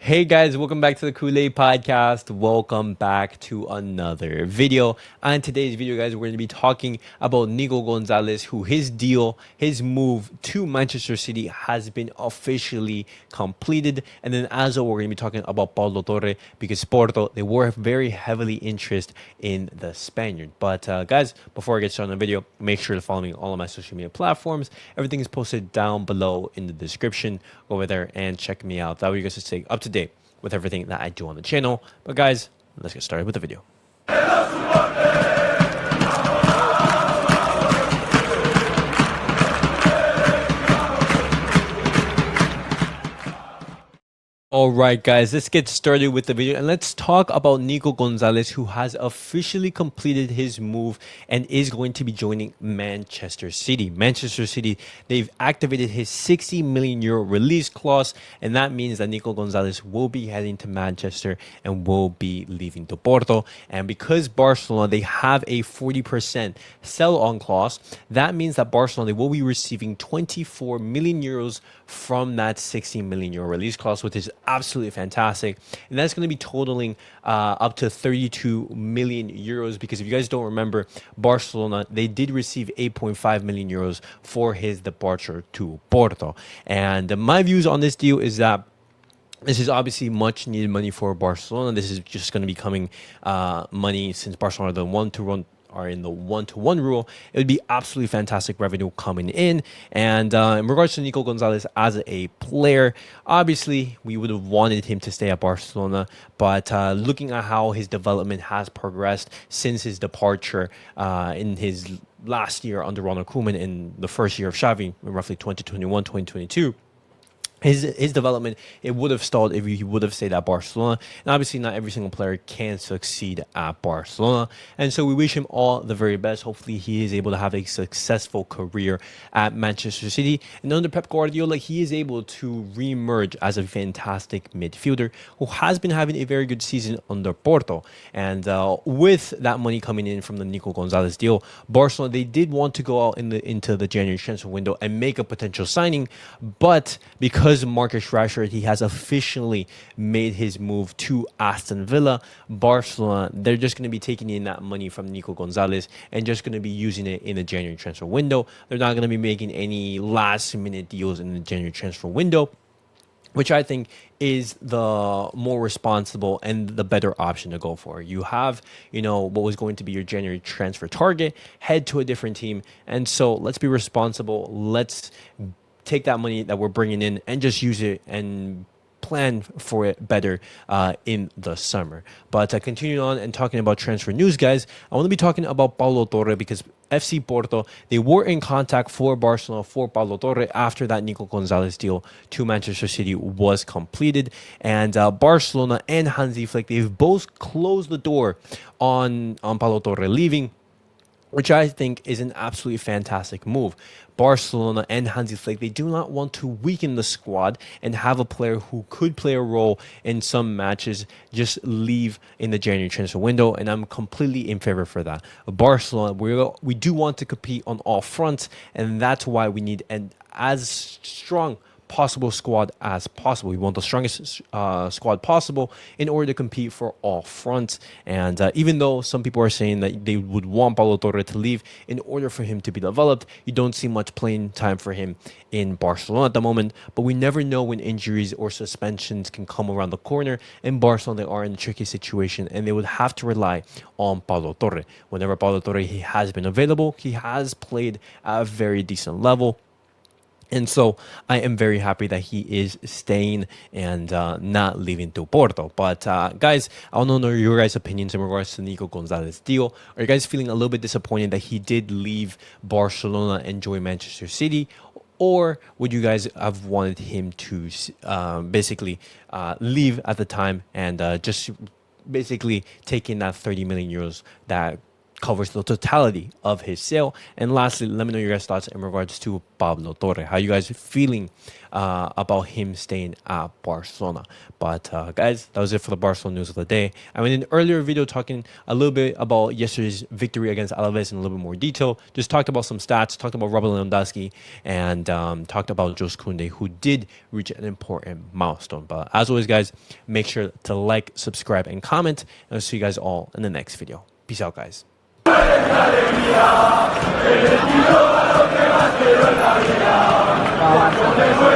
Hey guys, welcome back to the Kool-Aid Podcast. Welcome back to another video. On today's video, guys, we're going to be talking about Nico Gonzalez, who his move to Manchester City has been officially completed. And then as well, we're going to be talking about Pablo Torre because Porto, they were very heavily interested in the Spaniard. But guys, before I get started on the video, make sure to follow me on all of my social media platforms. Everything is posted down below in the description. Go over there and check me out. That way you guys can stay up to date with everything that I do on the channel. But guys, let's get started with the video. All right, guys, let's get started with the video and let's talk about Nico Gonzalez, who has officially completed his move and is going to be joining Manchester City. Manchester City, they've activated his 60 million euro release clause, and that means that Nico Gonzalez will be heading to Manchester and will be leaving to Porto. And because Barcelona, they have a 40% sell-on clause, that means that Barcelona, they will be receiving 24 million euros from that 60 million euro release clause, which is absolutely fantastic. And that's going to be totaling up to 32 million euros, because if you guys don't remember, Barcelona, they did receive 8.5 million euros for his departure to Porto. And my views on this deal is that this is obviously much needed money for Barcelona. This is just going to be coming money, since Barcelona are in the one-to-one rule. It would be absolutely fantastic revenue coming in. And in regards to Nico Gonzalez as a player, obviously we would have wanted him to stay at Barcelona, but looking at how his development has progressed since his departure in his last year under Ronald Koeman, in the first year of Xavi, roughly 2021, 2022, his development, it would have stalled if he would have stayed at Barcelona. And obviously not every single player can succeed at Barcelona. And so we wish him all the very best. Hopefully he is able to have a successful career at Manchester City. And under Pep Guardiola, he is able to re-emerge as a fantastic midfielder who has been having a very good season under Porto. And with that money coming in from the Nico Gonzalez deal, Barcelona, they did want to go out into the January transfer window and make a potential signing. But because Marcus Rashford, he has officially made his move to Aston Villa, Barcelona, they're just going to be taking in that money from Nico Gonzalez and just going to be using it in the January transfer window. They're not going to be making any last-minute deals in the January transfer window, which I think is the more responsible and the better option to go for. You have, what was going to be your January transfer target, head to a different team. And so let's be responsible. Let's take that money that we're bringing in and just use it and plan for it better in the summer. But continuing on and talking about transfer news, guys, I want to be talking about Pablo Torre, because FC Porto, they were in contact for Barcelona for Pablo Torre after that Nico Gonzalez deal to Manchester City was completed. And Barcelona and Hansi Flick, they've both closed the door on Pablo Torre leaving, which I think is an absolutely fantastic move. Barcelona and Hansi Flick, they do not want to weaken the squad and have a player who could play a role in some matches just leave in the January transfer window, and I'm completely in favor for that. Barcelona, we do want to compete on all fronts, and that's why we need an as strong possible squad as possible. We want the strongest squad possible in order to compete for all fronts. And even though some people are saying that they would want Pablo Torre to leave in order for him to be developed, you don't see much playing time for him in Barcelona at the moment. But we never know when injuries or suspensions can come around the corner. In Barcelona, they are in a tricky situation, and they would have to rely on Pablo Torre. Whenever Pablo Torre he has been available, he has played at a very decent level. And so I am very happy that he is staying and not leaving to Porto. But guys, I want to know your guys' opinions in regards to Nico Gonzalez deal. Are you guys feeling a little bit disappointed that he did leave Barcelona and join Manchester City? Or would you guys have wanted him to basically leave at the time and just basically take in that 30 million euros that covers the totality of his sale. And lastly, let me know your guys' thoughts in regards to Pablo Torre. How you guys feeling about him staying at Barcelona? But guys, that was it for the Barcelona news of the day. I mean, in an earlier video talking a little bit about yesterday's victory against Alaves in a little bit more detail. Just talked about some stats, talked about Robert Lewandowski, and talked about Jules Koundé, who did reach an important milestone. But as always, guys, make sure to like, subscribe, and comment. And I'll see you guys all in the next video. Peace out, guys. Alegría, el estilo a lo que más quiero en la vida.